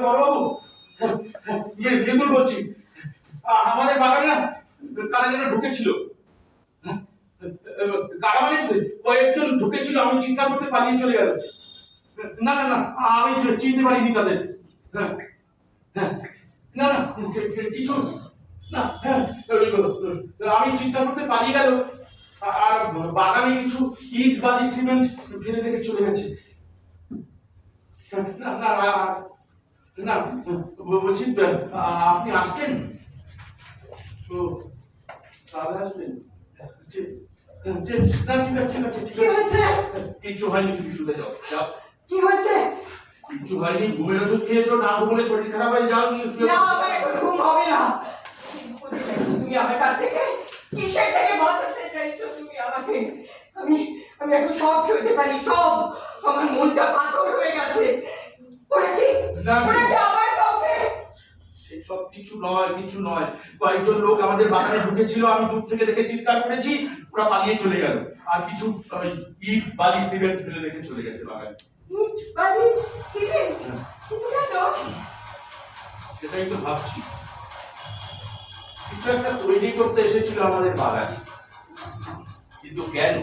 বড়বাবু, বিপুল বলছি। আমাদের বাগানে না কারা যেন ঢুকেছিল। কারা মানে কয়েকজন ঢুকেছিল, আমি চিৎকার করতে পালিয়ে চলে গেল। না না না, আমি চিনতে পারিনি তাদের। না না, কিছু না। আমি চিৎকার করতে পালিয়ে গেল, আর বাগানে কিছু ইট বালি সিমেন্ট ফেলে রেখে চলে গেছে। না না না, বলছি আপনি আসছেন তো, তাহলে আসবেন। কিছু হয়নি, তুমি শুতে যাও। কি হচ্ছে? কিছু হয়নি, ঘুমের ওষুধ খেয়েছো না, বলে শরীর খারাপ হয়ে যাও। না, আমার এখন ঘুম হবে না। তুমি আমার কাছ থেকে কিসের থেকে বাঁচাতে চাইছো তুমি আমাকে? আমি আমি এখন সব সইতে পারি, সব। আমার মনটা পাথর হয়ে গেছে। ওরা কি আমার কাউকে? সেসব কিছু নয়, কিছু নয়। কয়েকজন লোক আমাদের বাগানে ঢুকেছিল, আমি দূর থেকে দেখে চিৎকার করেছি, ওরা পালিয়ে চলে গেল। আর কিছু ইট বালি সিমেন্ট ফেলে রেখে চলে গেছে বাগানে। ইট বালি সিমেন্ট? কিন্তু কেন? সেটাই তো ভাবছি। কিছু একটা তৈরি করতে এসেছিল আমাদের বাগানে, কিন্তু কেন?